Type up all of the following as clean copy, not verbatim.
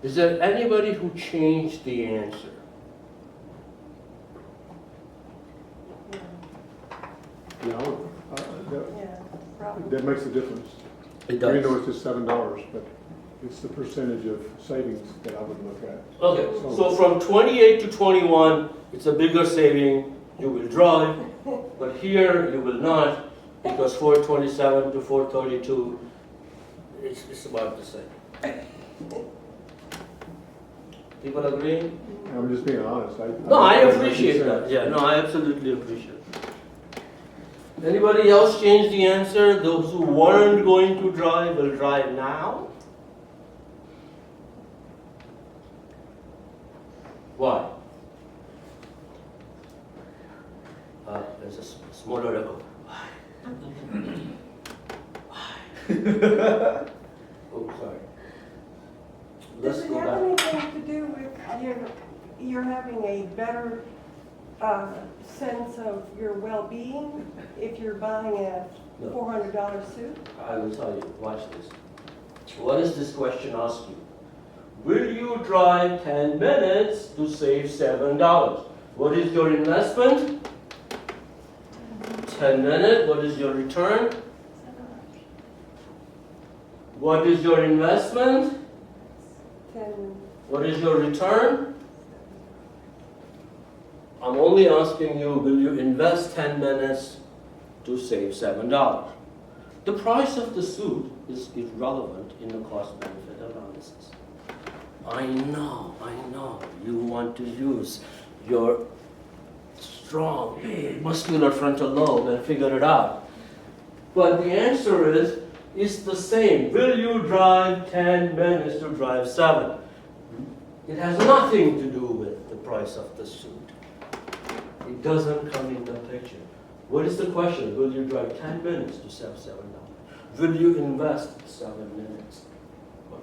Is there anybody who changed the answer? No, Yeah, probably. that makes a difference. It Green does. North is $7, but it's the percentage of savings that I would look at. Okay, so from 28 to 21, it's a bigger saving. You will drive, but here you will not, because 427 to 432, it's about the same. People agree? I'm just being honest. No, I appreciate that. Yeah, no, I absolutely appreciate it. Anybody else change the answer? Those who weren't going to drive will drive now? Why? There's a smaller echo. Why? Why? Oh, sorry. Does Let's it go have back. anything to do with you're having a better sense of your well-being if you're buying a No. $400 suit? I will tell you, watch this. What does this question ask you? Will you drive 10 minutes to save $7? What is your investment? 10 minutes. What is your return? What is your investment? 10. What is your return? I'm only asking you, will you invest 10 minutes to save $7? The price of the suit is irrelevant in the cost-benefit analysis. I know, you want to use your strong, big, muscular frontal lobe and figure it out. But the answer is, it's the same. Will you drive 10 minutes to drive 7? It has nothing to do with the price of the suit. It doesn't come in the picture. What is the question? Will you drive 10 minutes to save $7? Will you invest 7 minutes? Or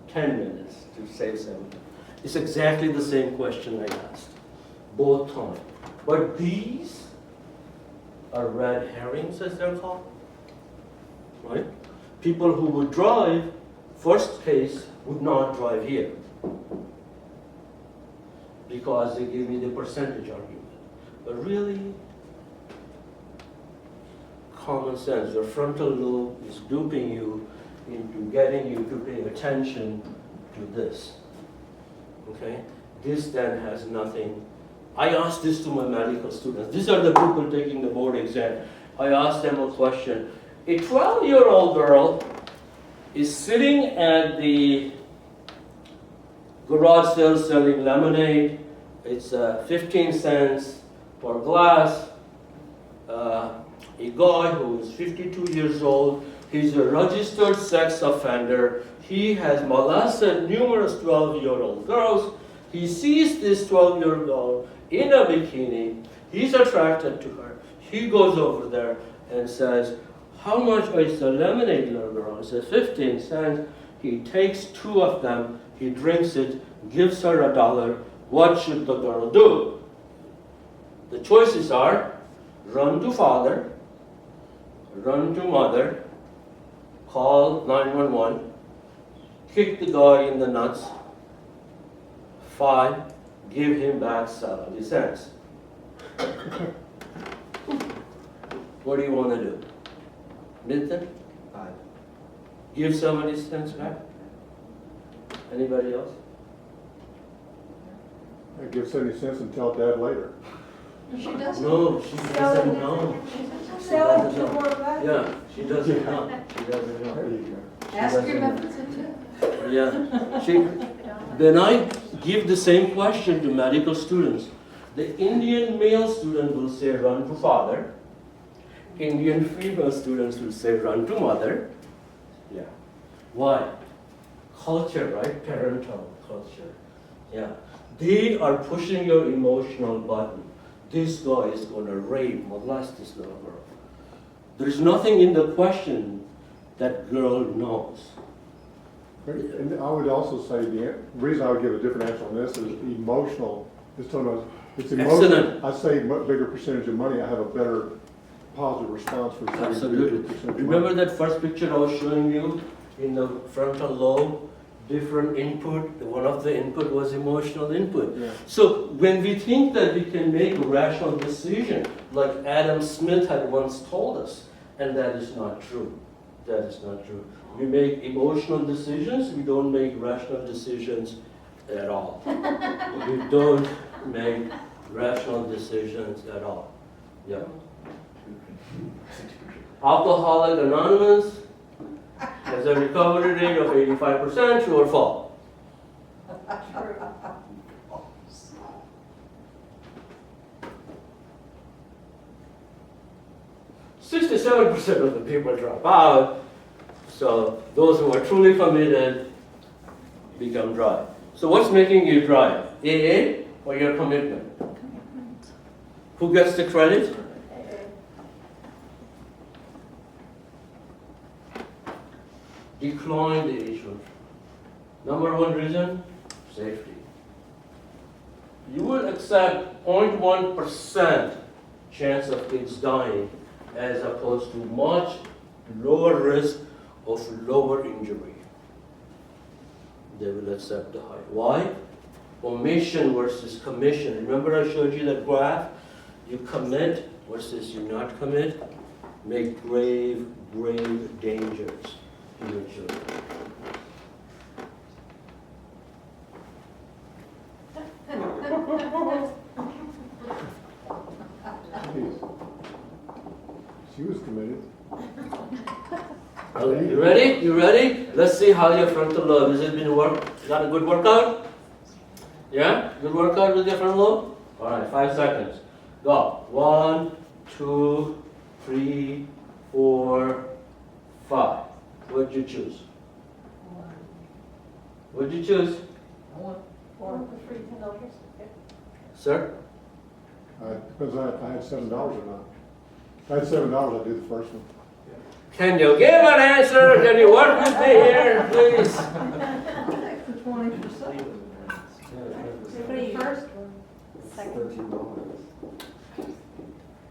10 minutes to save $7? It's exactly the same question I asked, both times. But these are red herrings, as they're called. Right? People who would drive, first case, would not drive here. Because they give me the percentage argument. But really, common sense, your frontal lobe is duping you into getting you to pay attention to this. Okay? This then has nothing. I asked this to my medical students. These are the people taking the board exam. I asked them a question. A 12-year-old girl is sitting at the garage sale selling lemonade. It's 15 cents per glass. A guy who is 52 years old, he's a registered sex offender. He has molested numerous 12-year-old girls. He sees this 12-year-old girl in a bikini. He's attracted to her. He goes over there and says, how much is the lemonade, little girl? He says, 15 cents. He takes 2 of them. He drinks it, gives her $1. What should the girl do? The choices are run to father, run to mother, call 911, kick the guy in the nuts, 5, give him back 70 cents. What do you want to do? Nathan? 5. Give 70 cents back? Anybody else? I give 70 cents and tell Dad later. She doesn't. No, she doesn't know. Selling for more back? Yeah, she doesn't know. She doesn't know. There you go. Ask your methods too. Yeah. She, when I give the same question to medical students, the Indian male student will say run to father. Indian female students will say run to mother. Yeah. Why? Culture, right? Parental culture. Yeah. They are pushing your emotional button. This guy is going to rape, molest this little girl. There's nothing in the question that girl knows. And I would also say the reason I would give a different answer on this is emotional. It's emotional. Excellent. I say bigger percentage of money, I have a better positive response for Absolutely. Remember that first picture I was showing you in the frontal lobe? different input. One of the input was emotional input. Yeah. So when we think that we can make a rational decision, like Adam Smith had once told us, and that is not true. That is not true. We make emotional decisions, we don't make rational decisions at all. We don't make rational decisions at all. Yeah. Alcoholic Anonymous has a recovery rate of 85%, true or false? True. 67% of the people drop out, so those who are truly committed become dry. So what's making you dry? AA or your commitment? Who gets the credit? Decline the issue. Number one reason, safety. You will accept 0.1% chance of kids dying as opposed to much lower risk of lower injury. They will accept the high. Why? Omission versus commission. Remember I showed you that graph? You commit versus you not commit make grave, grave dangers to your children. Jeez. She was committed. Okay, you ready? You ready? Let's see how your frontal lobe. Has it been got a good workout? Yeah? Good workout with your frontal lobe? Alright, 5 seconds. Go. 1, 2, 3, 4, 5. What'd you choose? What'd you choose? Or the free $10. Sir? Depends on if I had $7 or not. If I had $7, I'd do the first one. Can you give an answer? Can you work with me here, please? Take the 20%. Free first one. Second.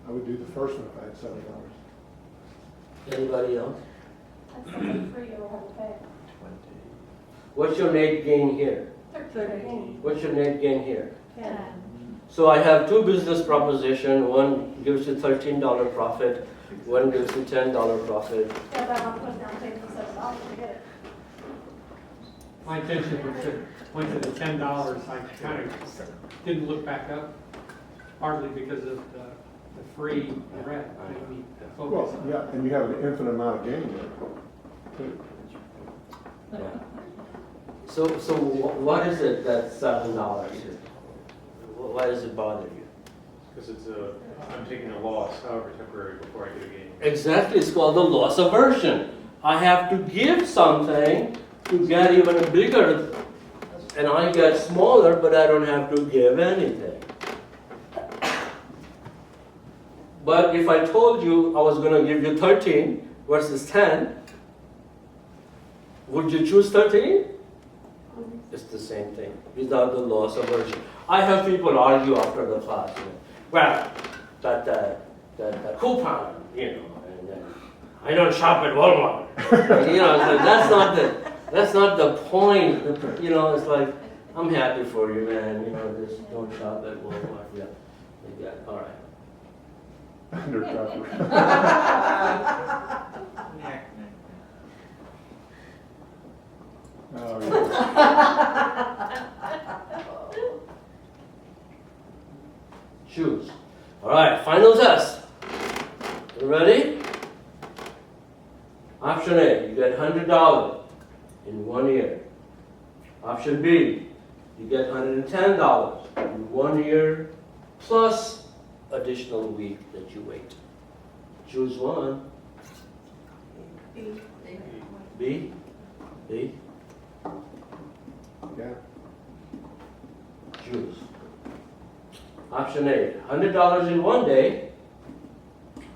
I would do the first one if I had $7. Anybody else? That's something free you'll have to pay. What's your net gain here? 13. What's your net gain here? 10. So I have two business propositions. One gives you $13 profit. One gives you $10 profit. Yeah, that one puts down payment for $7 to get it. My attention went to the $10. I kind of didn't look back up, partly because of the free rent made me focus Well, on. yeah, and you have an infinite amount of gain there. too. So what is it that's $7? Why does it bother you? Because I'm taking a loss, however temporary, before I get a gain. Exactly, it's called the loss aversion. I have to give something to get even bigger, and I get smaller, but I don't have to give anything. But if I told you I was going to give you 13 versus 10, would you choose 13? It's the same thing, without the loss aversion. I have people argue after the class, well, that coupon, and I don't shop at Walmart. So that's not the point. It's like, I'm happy for you, man. Just don't shop at Walmart. Yeah, all right. Undercover. Oh, yeah. Choose. All right, final test. You ready? Option A, you get $100 in 1 year. Option B, you get $110 in 1 year plus additional week that you wait. Choose one. B. B? B? Yeah. Choose. Option A, $100 in 1 day,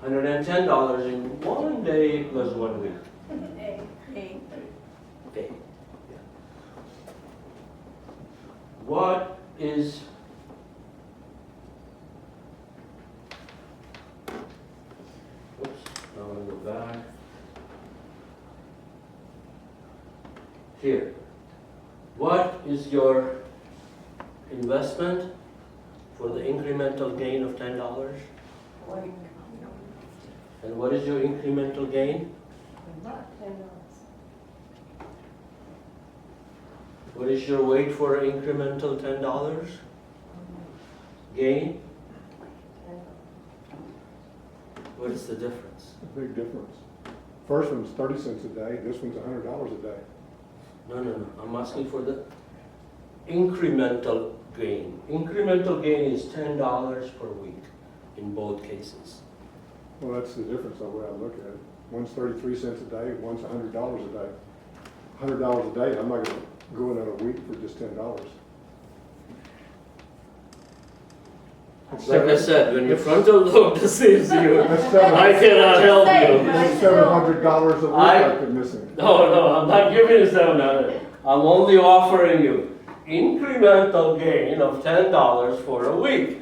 $110 in 1 day plus 1 week. A. A. What is oops, I want to go back. Here. What is your investment for the incremental gain of $10? And what is your incremental gain? What is your weight for incremental $10 gain? What is the difference? A big difference. First one's 30 cents a day, this one's $100 a day. No. I'm asking for the incremental gain. Incremental gain is $10 per week in both cases. Well, that's the difference, the way I look at it. One's 33 cents a day, one's $100 a day. $100 a day, I'm not gonna go in at a week for just $10. Like I said, when your frontal lobe deceives you, That's seven- I cannot help you. That's $700 a week I could missing. No, I'm not giving you $700. I'm only offering you incremental gain of $10 for a week.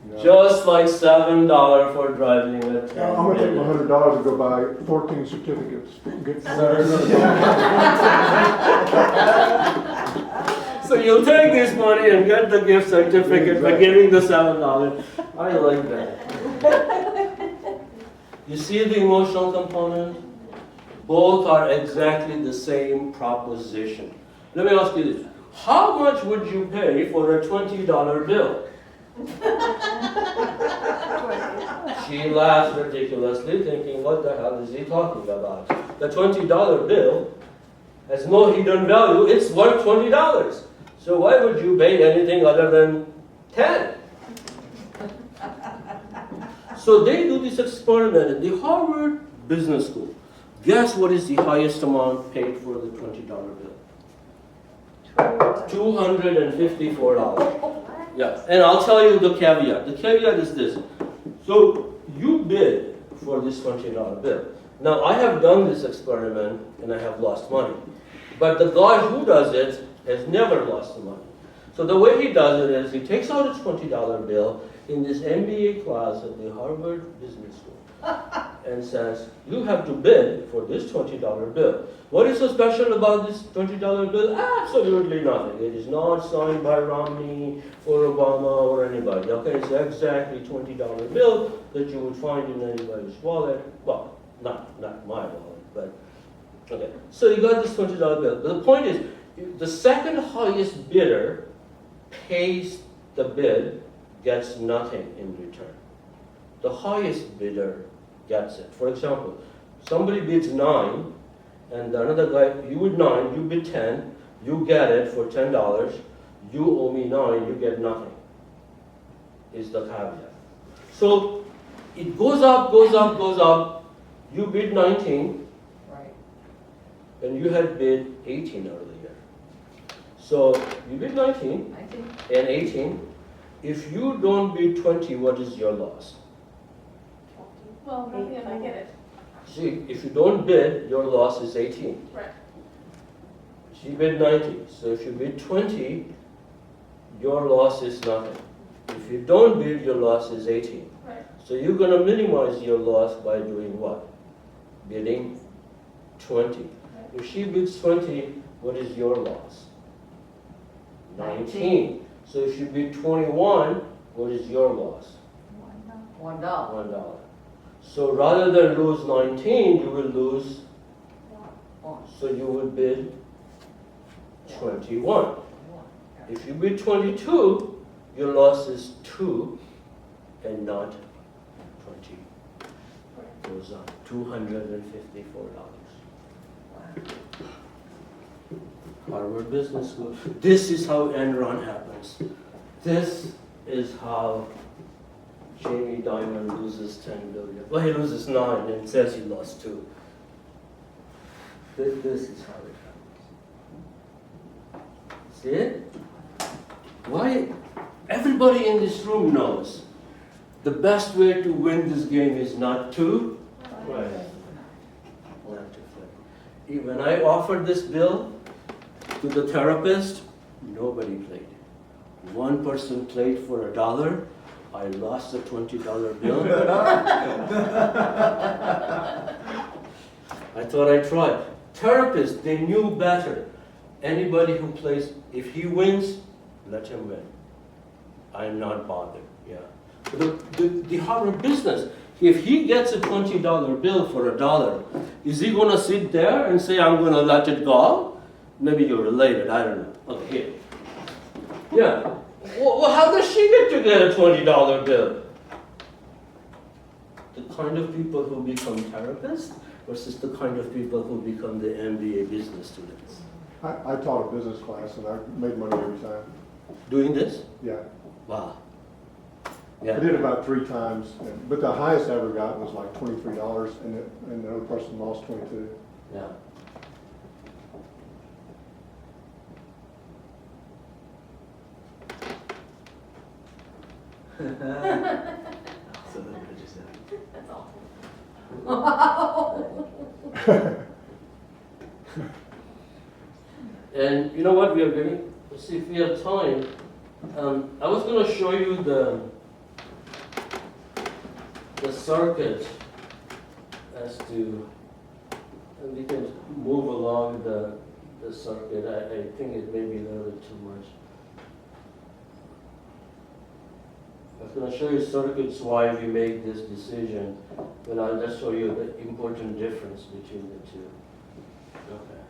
No. Just like $7 for driving a I'm 10 gonna take my minute. $100 and go buy 14 certificates. Get So you'll take this money and get the gift certificate by giving the $7. I like that. You see the emotional component? Both are exactly the same proposition. Let me ask you this. How much would you pay for a $20 bill? She laughs ridiculously, thinking, what the hell is he talking about? The $20 bill has no hidden value, it's worth $20. So why would you pay anything other than 10? So they do this experiment at the Harvard Business School. Guess what is the highest amount paid for the $20 bill? $254. Yeah, and I'll tell you the caveat. The caveat is this. So you bid for this $20 bill. Now I have done this experiment and I have lost money. But the guy who does it has never lost the money. So the way he does it is he takes out a $20 bill in this MBA class at the Harvard Business School and says, you have to bid for this $20 bill. What is so special about this $20 bill? Absolutely nothing. It is not signed by Romney or Obama or anybody. Okay, it's exactly $20 bill that you would find in anybody's wallet. Well, not my wallet, but okay. So you got this $20 bill. But the point is, the second highest bidder pays the bid, gets nothing in return. The highest bidder gets it. For example, somebody bids 9, and another guy, you bid 9, you bid 10, you get it for $10, you owe me 9, you get nothing, is the caveat. So it goes up, you bid 19, and you had bid 18 earlier. So you bid 19 and 18. If you don't bid 20, what is your loss? Well, nothing if I get it. See, if you don't bid, your loss is 18. Right. She bid 90. So if you bid 20, your loss is nothing. If you don't bid, your loss is 18. Right. So you're going to minimize your loss by doing what? Bidding 20. If she bids 20, what is your loss? 19. So if you bid 21, what is your loss? $1. $1. So rather than lose 19, you will lose, so you will bid 21. If you bid 22, your loss is 2 and not 20. Goes on, $254. Harvard Business School. This is how Enron happens. This is how Jamie Dimon loses 10 billion. Well, he loses 9 and says he lost 2. This is how it happens. See it? Why? Everybody in this room knows the best way to win this game is not to play. Not to play. When I offered this bill to the therapist, nobody played. One person played for $1. I lost a $20 bill. I thought I'd try. Therapists, they knew better. anybody who plays, if he wins, let him win. I'm not bothered, yeah. The Harvard business, if he gets a $20 bill for $1, is he gonna sit there and say, I'm gonna let it go? Maybe you're related, I don't know. Okay, here. Yeah. Well, how does she get to get a $20 bill? The kind of people who become therapists versus the kind of people who become the MBA business students. I taught a business class and I made money every time. Doing this? Yeah. Wow. I Yeah. did it about 3 times, but the highest I ever got was like $23 and the other person lost 22. Yeah. That's awful. And you know what we are doing? Let's see if we have time. I was going to show you the circuit as to, and we can move along the circuit. I think it may be a little bit too much. I was going to show you circuits why we make this decision, but I'll just show you the important difference between the two. Okay.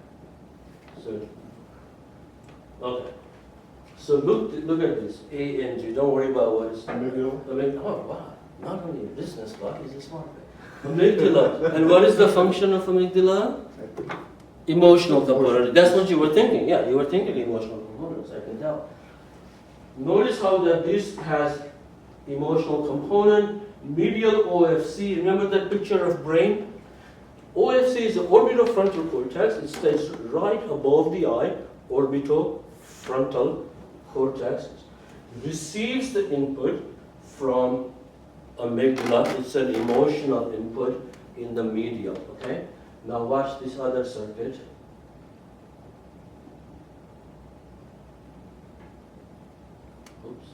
So look at this, A and G. Don't worry about what is. Amygdala? Oh wow! Not only a business guy, he's a smart guy. Amygdala. And what is the function of amygdala? Emotional component. That's what you were thinking. Yeah, you were thinking emotional components. I can tell. Notice how that this has emotional component, medial OFC. Remember that picture of brain? OFC is the orbitofrontal cortex. It stays right above the eye. Orbitofrontal cortex receives the input from amygdala. It's an emotional input in the medial. Okay. Now watch this other circuit. Oops.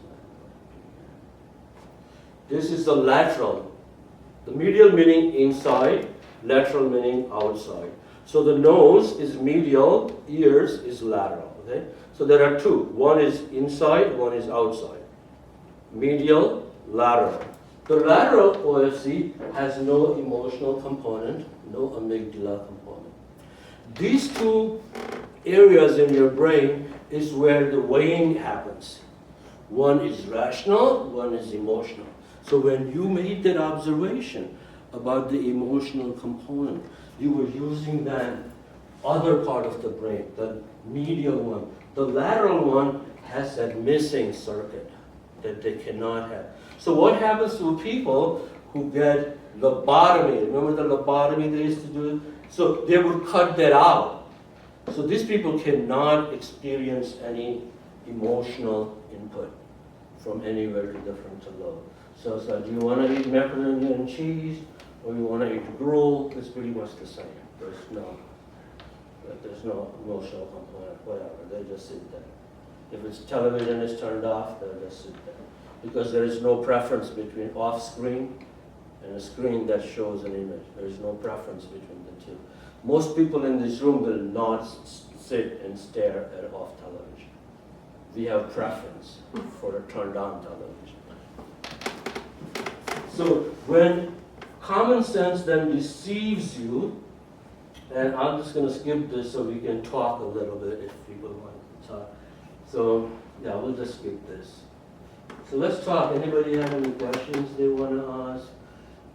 This is the lateral. The medial meaning inside, lateral meaning outside. So the nose is medial, ears is lateral. Okay? So there are two. One is inside, one is outside. Medial, lateral. The lateral OFC has no emotional component, no amygdala component. These two areas in your brain is where the weighing happens. One is rational, one is emotional. So when you made that observation about the emotional component, you were using that other part of the brain, the medial one. The lateral one has that missing circuit that they cannot have. So what happens to people who get lobotomy? Remember the lobotomy they used to do? So they would cut that out. So these people cannot experience any emotional input from anywhere to the frontal lobe. So do you want to eat macaroni and cheese, or you want to eat gruel? It's pretty much the same. There's no emotional component, whatever. They just sit there. If it's television is turned off, they'll just sit there. Because there is no preference between off-screen and a screen that shows an image. There is no preference between the two. Most people in this room will not sit and stare at off television. We have preference for a turned-on television. So when common sense then deceives you, and I'm just going to skip this so we can talk a little bit if people want to talk. So yeah, we'll just skip this. So let's talk. Anybody have any questions they want to ask?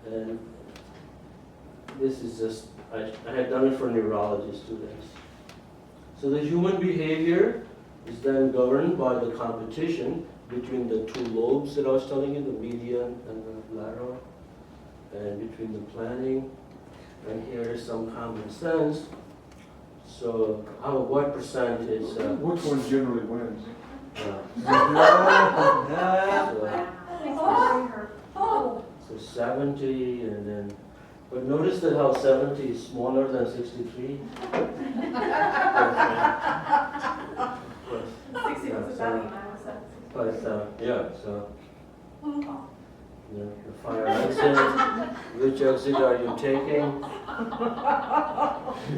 And this is just, I had done it for neurology students. So the human behavior is then governed by the competition between the two lobes that I was telling you, the median and the lateral, and between the planning. And here is some common sense. So what percent is... Which one generally wins? So 70 and then, but notice that how 70 is smaller than 63? 60 was about 9%. But yeah, so the fire exit, which exit are you taking?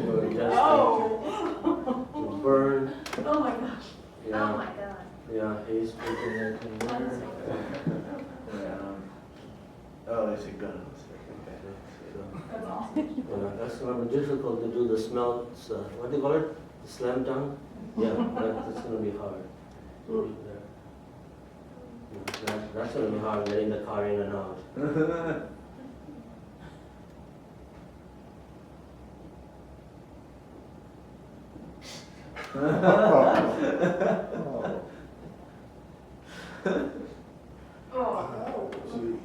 You're just to burn. spicy guns. That's awesome. That's gonna be difficult to do the smell, what do you call it? The slam dunk? Yeah, that's gonna be hard. That's gonna be hard, getting the car in and out. Oh, Oh, jeez.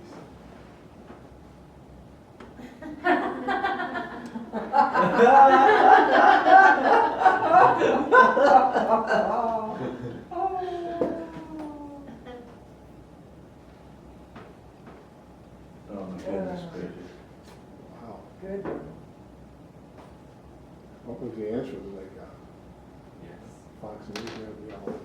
Oh, my goodness gracious. Wow. good. What was the answer that they got? Yes. Fox News, yeah, all of it.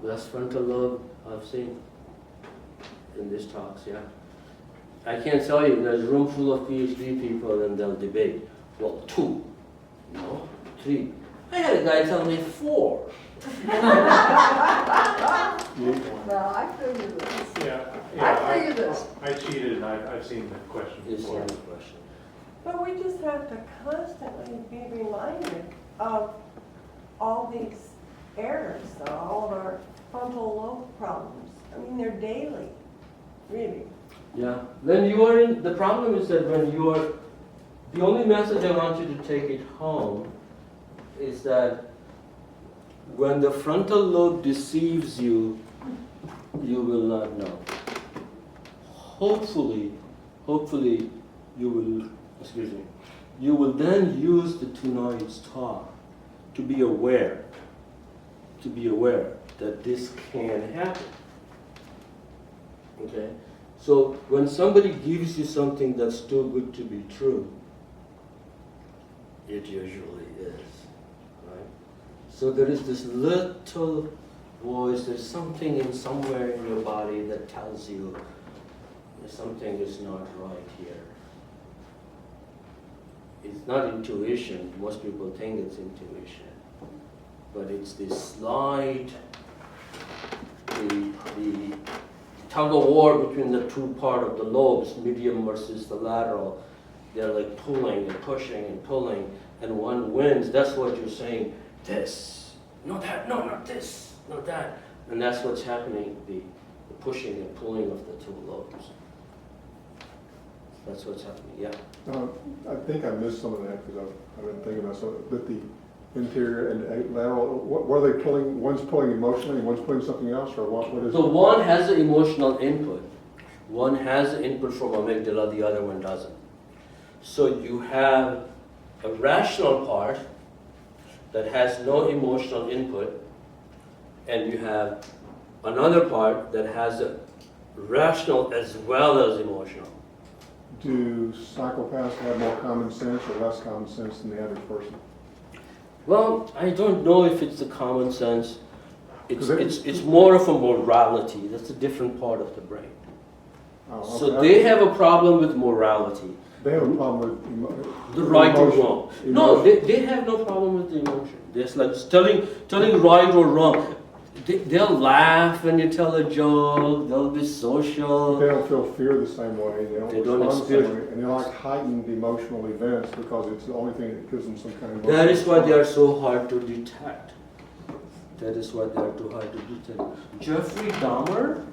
Less frontal lobe I've seen in these talks, yeah. I can't tell you, there's a room full of PhD people and they'll debate. Well, 2, no, 3. I had a guy tell me 4. Well, I figured this. Yeah, I figured this. I cheated and I've seen the question Is before. the question. But we just have to constantly be reminded of all these errors, all of our frontal lobe problems. I mean, they're daily, really. Yeah, when you are in, the problem is that when you are, the only message I want you to take it home is that when the frontal lobe deceives you, you will not know. Hopefully, you will, you will then use the two noise talk to be aware that this can happen. Okay? So when somebody gives you something that's too good to be true, it usually is, right? So there is this little voice, there's something in somewhere in your body that tells you that something is not right here. It's not intuition, most people think it's intuition, but it's this slight, the tug of war between the two part of the lobes, medium versus the lateral. They're like pulling and pushing and pulling, and one wins. That's what you're saying, this, no that, no, not this, not that. And that's what's happening, the pushing and pulling of the two lobes. That's what's happening, yeah. I think I missed some of that because I've been thinking about some, but the interior and lateral, what are they pulling? One's pulling emotionally and one's pulling something else, or what is it? So one has the emotional input. One has the input from amygdala, the other one doesn't. So you have a rational part that has no emotional input, and you have another part that has a rational as well as emotional. Do psychopaths have more common sense or less common sense than the average person? Well, I don't know if it's the common sense. Because It's more of a morality. That's a different part of the brain. Oh, So okay. they have a problem with morality. They have a problem with The right or emotion. wrong. No, they have no problem with the emotion. They're like telling right or wrong. They'll laugh when you tell a joke. They'll be social. They don't feel fear the same way. They don't respond the same experience. way. And they like heightened emotional events because it's the only thing that gives them some kind of That is why they emotional are so hard to detect. That is why they are too hard to detect. Jeffrey Dahmer,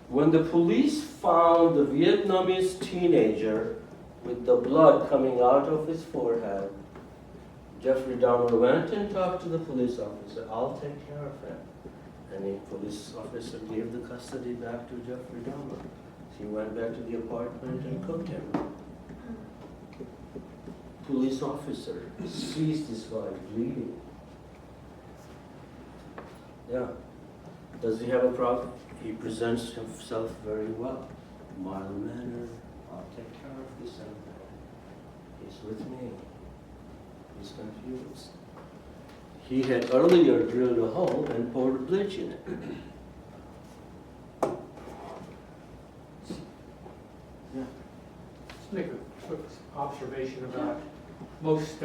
when the police found the Vietnamese teenager with the blood coming out of his forehead, Jeffrey Dahmer went and talked to the police officer. I'll take care of him. And the police officer gave the custody back to Jeffrey Dahmer. He went back to the apartment and cooked him. Police officer sees this guy bleeding. Yeah. Does he have a problem? He presents himself very well. Mild mannered. I'll take care of this and he's with me. He's confused. He had earlier drilled a hole and poured bleach in it. Yeah. Let's make a quick observation about most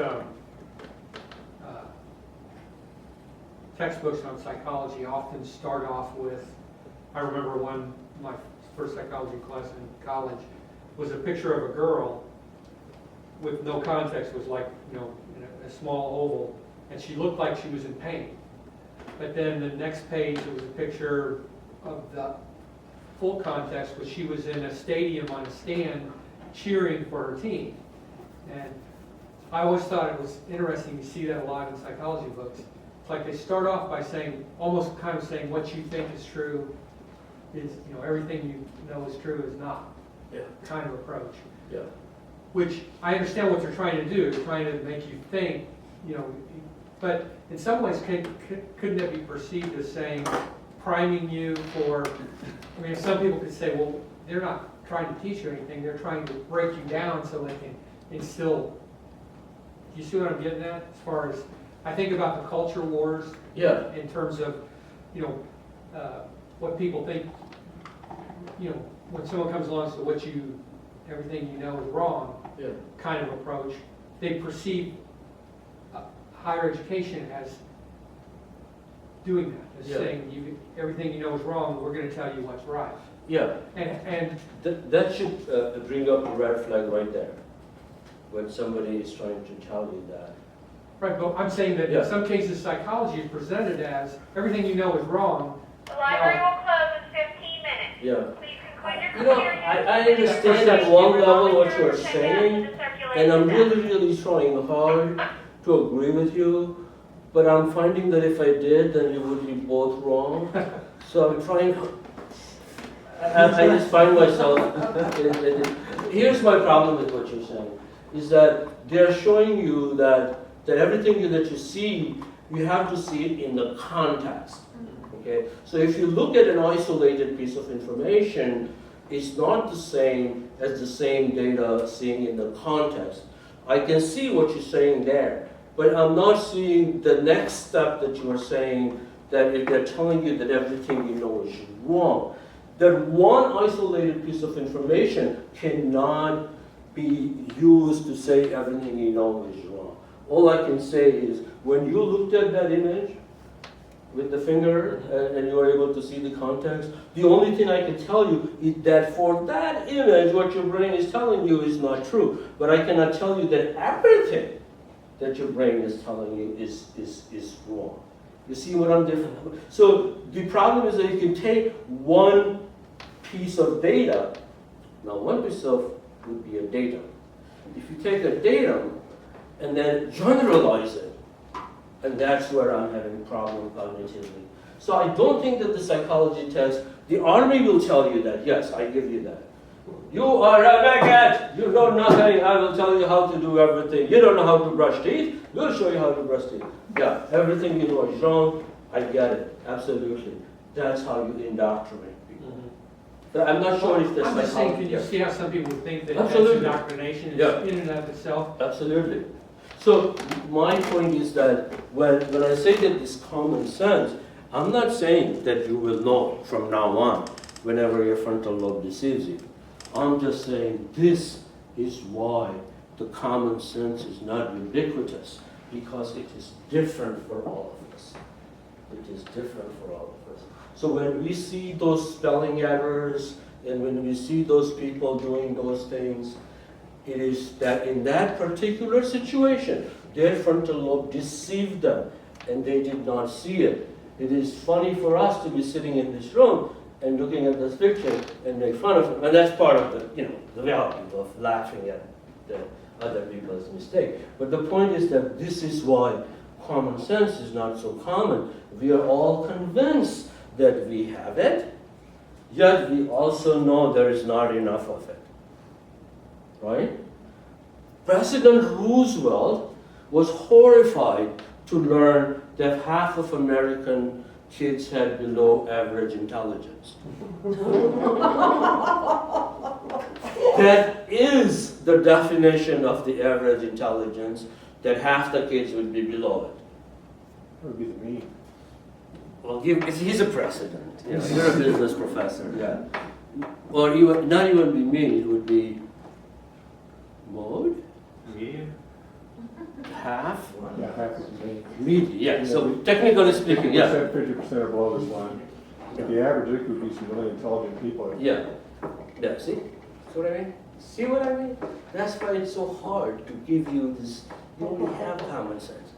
textbooks on psychology often start off with, I remember my first psychology class in college was a picture of a girl with no context, was like, in a small oval, and she looked like she was in pain. But then the next page, it was a picture of the full context, where she was in a stadium on a stand cheering for her team. And I always thought it was interesting to see that a lot in psychology books. It's like they start off by saying, almost kind of saying what you think is true is, everything you know is true is not. Yeah. Kind of approach. Yeah. Which I understand what they're trying to do, they're trying to make you think, but in some ways, couldn't it be perceived as saying, priming you for, some people could say, well, they're not trying to teach you anything, they're trying to break you down so they can instill. Do you see what I'm getting at? As far as, I think about the culture wars. Yeah. In terms of, what people think, when someone comes along and says everything you know is wrong, Yeah. kind of approach, they perceive higher education as doing that, as Yeah. saying everything you know is wrong, we're going to tell you what's right. Yeah. And That should bring up a red flag right there, when somebody is trying to tell you that. right, but I'm saying that Yeah. in some cases psychology is presented as everything you know is wrong. The library will close in 15 minutes. Yeah. Please conclude your query. I understand at one level what you're saying, and I'm really trying hard to agree with you, but I'm finding that if I did, then you would be both wrong. So I'm trying, I just find myself, here's my problem with what you're saying, is that they're showing you that everything that you see, you have to see it in the context. Okay? So if you look at an isolated piece of information, it's not the same as the same data seen in the context. I can see what you're saying there, but I'm not seeing the next step that you are saying, that if they're telling you that everything you know is wrong. That one isolated piece of information cannot be used to say everything you know is wrong. All I can say is, when you looked at that image with the finger and you were able to see the context, the only thing I can tell you is that for that image, what your brain is telling you is not true. But I cannot tell you that everything that your brain is telling you is wrong. You see what I'm doing? So the problem is that you can take one piece of data. Now, one piece of would be a datum. If you take a datum and then generalize it, and that's where I'm having a problem cognitively. So I don't think that the psychology test, the army will tell you that, yes, I give you that. You are a maggot, you know nothing, I will tell you how to do everything. You don't know how to brush teeth, we'll show you how to brush teeth. Yeah, everything you know is wrong, I get it, absolutely. That's how you indoctrinate people. But I'm not sure if the I'm just saying, psychology... can you see how some people think that Absolutely. that's indoctrination Yeah. in and of itself? Absolutely. So my point is that when I say that it's common sense, I'm not saying that you will know from now on whenever your frontal lobe deceives you. I'm just saying this is why the common sense is not ubiquitous, because it is different for all of us. It is different for all of us. So when we see those spelling errors and when we see those people doing those things, it is that in that particular situation, their frontal lobe deceived them and they did not see it. It is funny for us to be sitting in this room and looking at this picture and make fun of it. And that's part of the value of laughing at the other people's mistake. But the point is that this is why common sense is not so common. We are all convinced that we have it, yet we also know there is not enough of it. Right? President Roosevelt was horrified to learn that half of American kids had below average intelligence. That is the definition of the average intelligence, that half the kids would be below it. That would be the mean. Well, he's a president. You're a business professor. Yeah. Or even not even be me. It would be mode. Yeah. half? Yeah, half is me. Median, yeah, so technically speaking, yeah. 50% are below this line. But the average, it could be some really intelligent people. Yeah, yeah, see what I mean? See what I mean? That's why it's so hard to give you this, you only have common sense.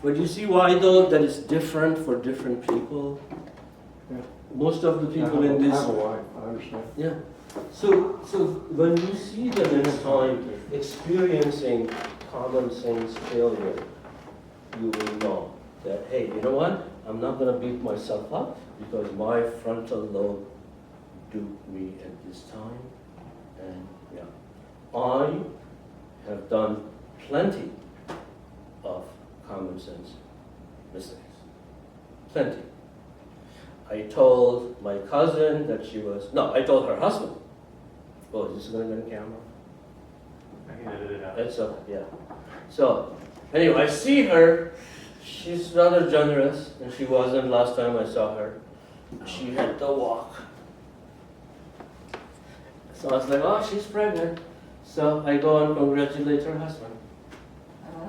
But you see why though, that it's different for different people? Yeah. Most of the people in I this, have a wife, I understand. yeah. So when you see them next time experiencing common sense failure, you will know that, hey, you know what? I'm not gonna beat myself up because my frontal lobe duped me at this time. And yeah, I have done plenty of common sense mistakes. Plenty. I told my cousin that I told her husband. Oh, is this gonna be on camera? I can edit it out. That's yeah. So, anyway, I see her. She's rather generous, and she wasn't last time I saw her. She had to walk. So I was like, oh, she's pregnant. So I go and congratulate her husband.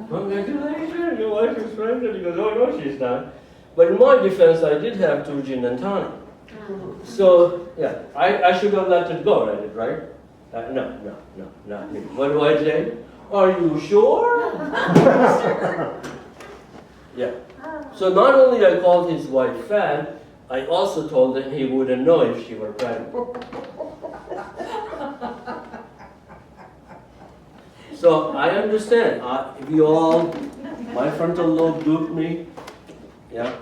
Congratulations, your wife is pregnant. He goes, oh, no, she's not. But in my defense, I did have 2 gin and tonic. So, yeah, I should have let it go, right? No, not me. What do I say? Are you sure? Yeah. So not only I called his wife fat, I also told him he wouldn't know if she were pregnant. So I understand. My frontal lobe duped me. Yeah.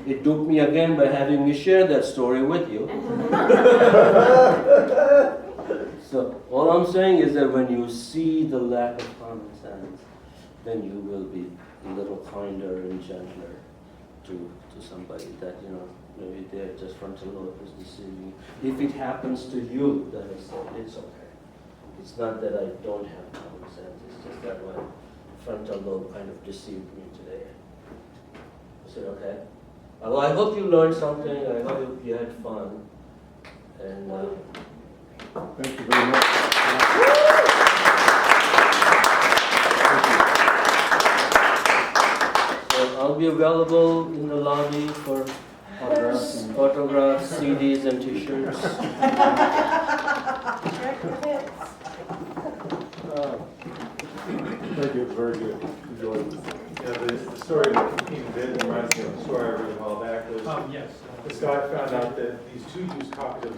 It duped me again by having me share that story with you. So all I'm saying is that when you see the lack of common sense, then you will be a little kinder and gentler to somebody that, maybe their just frontal lobe is deceiving. If it happens to you, then it's okay. It's not that I don't have common sense, it's just that my frontal lobe kind of deceived me today. Is it okay? Well, I hope you learned something, I hope you had fun. And Thank you very much. so I'll be available in the lobby for autographs, CDs, and t-shirts. Thank you, it's very good. Enjoyed it. Yeah, the story that came in reminds me of a story I read a while back. Was Yes. this guy found out that these 2 used copies of his